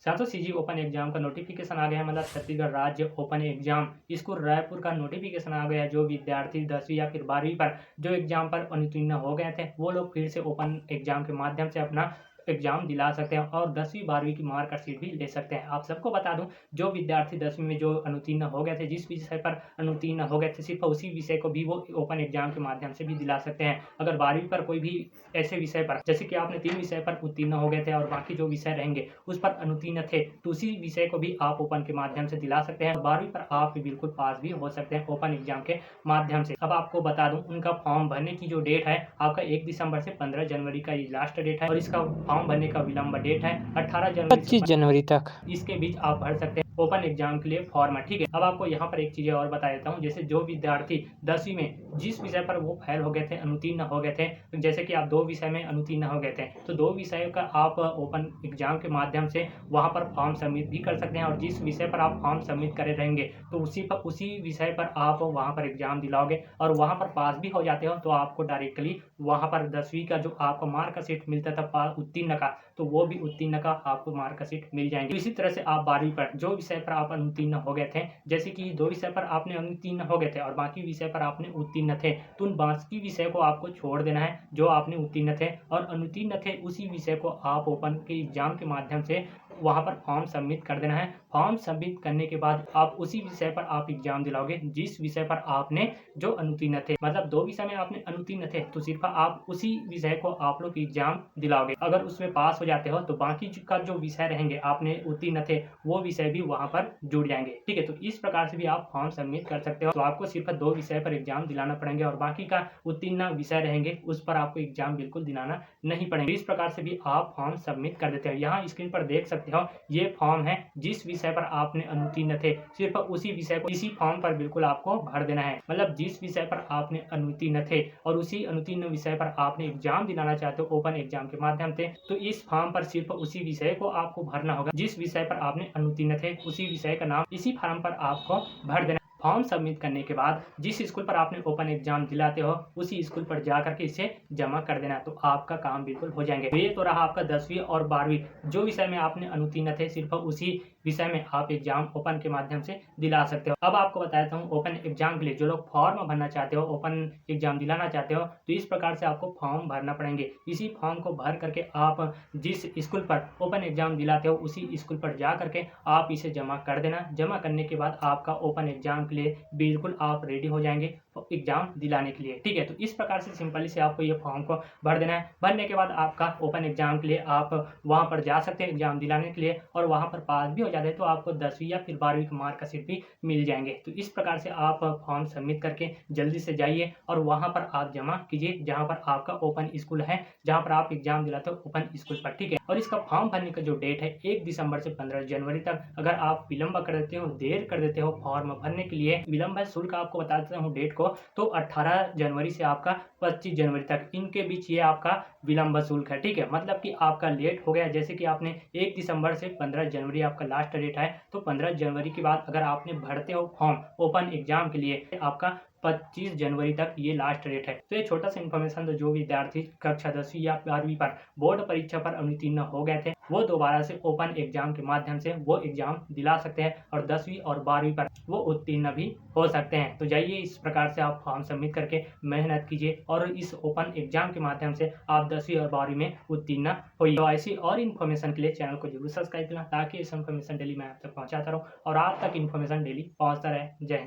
साथियों CG open exam का notification आ गया है। मतलब छत्तीसगढ़ राज्य ओपन एग्जाम स्कूल रायपुर का नोटिफिकेशन आ गया है। जो विद्यार्थी 10वीं या फिर 12वीं पर जो एग्जाम पर अनुत्तीर्ण हो गए थे वो लोग फिर से ओपन एग्जाम के माध्यम से अपना एग्जाम दिला सकते हैं और 10वीं 12वीं की मार्कशीट भी ले सकते हैं। आप सबको बता दूं, जो विद्यार्थी 10वीं में जो अनुत्तीर्ण हो गए थे, जिस विषय पर अनुत्तीर्ण हो गए थे, सिर्फ उसी विषय को भी वो ओपन एग्जाम के माध्यम से भी दिला सकते हैं। अगर 12वीं पर कोई भी ऐसे विषय पर, जैसे कि आपने 3 विषय पर उत्तीर्ण हो गए थे और बाकी जो विषय रहेंगे उस पर अनुत्तीर्ण थे, तो उसी विषय को भी आप ओपन के माध्यम से दिला सकते हैं। 12वीं पर आप बिल्कुल पास भी हो सकते हैं ओपन एग्जाम के माध्यम से। अब आपको बता दूं, उनका फॉर्म भरने की जो डेट है आपका 1 दिसंबर से 15 जनवरी का ये लास्ट डेट है और इसका फॉर्म भरने का विलंब डेट है 18 जनवरी 25 जनवरी तक। इसके बीच आप भर सकते हैं ओपन एग्जाम के लिए फॉर्म है। ठीक है, अब आपको यहाँ पर एक चीज और बता देता हूँ। जैसे जो विद्यार्थी 10वीं में जिस विषय पर वो फेल हो गए थे, अनुत्तीर्ण हो गए थे, जैसे कि आप 2 विषय में अनुत्तीर्ण हो गए थे, तो 2 विषयों का आप ओपन एग्जाम के माध्यम से वहाँ पर फॉर्म सबमिट भी कर सकते हैं और जिस विषय पर आप फॉर्म सबमिट करे रहेंगे तो उसी विषय पर आप वहाँ पर एग्जाम दिलाओगे और वहाँ पर पास भी हो जाते हो तो आपको डायरेक्टली वहाँ पर 10वीं का जो आपको मार्कशीट मिलता था उत्तीर्ण का, तो वो भी उत्तीर्ण का आपको मार्कशीट मिल जाएंगे। तो इसी तरह से आप 12वीं पर जो विषय पर आप अनुत्तीर्ण हो गए थे, जैसे कि 2 विषय पर आपने अनुत्तीर्ण हो गए थे और बाकी विषय पर आपने उत्तीर्ण थे, तो उन बाकी विषय को आपको छोड़ देना है जो आपने उत्तीर्ण थे, और अनुत्तीर्ण थे उसी विषय को आप ओपन के एग्जाम के माध्यम से वहां पर फॉर्म सबमिट कर देना है। फॉर्म सबमिट करने के बाद आप उसी विषय पर आप एग्जाम दिलाओगे जिस विषय पर आपने जो अनुत्तीर्ण थे। मतलब 2 विषय में आपने अनुत्तीर्ण थे तो सिर्फ आप उसी विषय को आप लोग एग्जाम दिलाओगे। अगर उसमें पास हो जाते हो तो बाकी का जो विषय रहेंगे आपने उत्तीर्ण थे वो विषय भी वहां पर जुड़ जाएंगे। ठीक है, तो इस प्रकार से भी आप फॉर्म सबमिट कर सकते हो। तो आपको सिर्फ 2 विषय पर एग्जाम दिलाना पड़ेंगे और बाकी का उत्तीर्ण विषय रहेंगे उस पर आपको एग्जाम बिल्कुल दिलाना नहीं पड़ेगा। इस प्रकार से भी आप फॉर्म सबमिट कर देते हो। यहाँ स्क्रीन पर देख सकते हो ये फॉर्म है, जिस विषय पर आपने अनुत्तीर्ण थे सिर्फ उसी विषय को इसी फॉर्म पर बिल्कुल आपको भर देना है। मतलब जिस विषय पर आपने अनुत्तीर्ण थे और उसी अनुत्तीर्ण विषय पर आपने एग्जाम दिलाना चाहते हो ओपन एग्जाम के माध्यम से, तो इस फॉर्म पर सिर्फ उसी विषय को आपको भरना होगा। जिस विषय पर आपने अनुत्तीर्ण थे उसी विषय का नाम इसी फॉर्म पर आपको भर देना। फॉर्म सबमिट करने के बाद जिस स्कूल पर आपने ओपन एग्जाम दिलाते हो उसी स्कूल पर जाकर के इसे जमा कर देना, तो आपका काम बिल्कुल हो जाएंगे। तो ये तो रहा आपका 10वीं और 12वीं जो विषय में आपने अनुत्तीर्ण थे, सिर्फ उसी विषय में आप एग्जाम ओपन के माध्यम से दिला सकते हो। अब आपको बताता हूँ ओपन एग्जाम के लिए जो लोग फॉर्म भरना चाहते हो, ओपन एग्जाम दिलाना चाहते हो, तो इस प्रकार से आपको फॉर्म भरना पड़ेंगे। इसी फॉर्म को भर करके आप जिस स्कूल पर ओपन एग्जाम दिलाते हो उसी स्कूल पर जा करके आप इसे जमा कर देना। जमा करने के बाद आपका ओपन एग्जाम के लिए बिल्कुल आप रेडी हो जाएंगे एग्जाम दिलाने के लिए। ठीक है, तो इस प्रकार से सिंपली से आपको ये फॉर्म को भर देना है। भरने के बाद आपका ओपन एग्जाम के लिए आप वहां पर जा सकते हैं एग्जाम दिलाने के लिए, और वहां पर पास भी हो जाते हैं तो आपको 10वीं या फिर 12वीं का मार्कशीट भी मिल जाएंगे। तो इस प्रकार से आप फॉर्म सबमिट करके जल्दी से जाइए और वहां पर आप जमा कीजिए जहां पर आपका ओपन स्कूल है, जहां पर आप एग्जाम दिलाते हो ओपन स्कूल पर। ठीक है, और इसका फॉर्म भरने का जो डेट है 1 दिसंबर से 15 जनवरी तक। अगर आप विलंब कर देते हो, देर कर देते हो फॉर्म भरने के लिए, विलंब है शुल्क आपको बता देता हूँ डेट को, तो 18 जनवरी से आपका 25 जनवरी तक, इनके बीच ये आपका विलंब शुल्क है। ठीक है, मतलब कि आपका लेट हो गया, जैसे कि आपने 1 दिसंबर से 15 जनवरी आपका लास्ट डेट है, तो 15 जनवरी के बाद अगर आपने भरते हो फॉर्म ओपन एग्जाम के लिए आपका 25 जनवरी तक ये लास्ट डेट है। तो ये छोटा सा इन्फॉर्मेशन तो जो विद्यार्थी कक्षा 10वीं या 12वीं पर बोर्ड परीक्षा पर अनुत्तीर्ण हो गए थे वो दोबारा से ओपन एग्जाम के माध्यम से वो एग्जाम दिला सकते हैं और 10वीं और 12वीं पर वो उत्तीर्ण भी हो सकते हैं। तो जाइए इस प्रकार से आप फॉर्म सबमिट करके मेहनत कीजिए और इस ओपन एग्जाम के माध्यम से आप 10वीं और 12वीं में उत्तीर्ण होइए। तो ऐसी और इन्फॉर्मेशन के लिए चैनल को जरूर सब्सक्राइब करना ताकि इस इन्फॉर्मेशन डेली मैं आप तक पहुंचाता रहूं और आप तक इन्फॉर्मेशन डेली पहुंचता रहे। जय हिंद।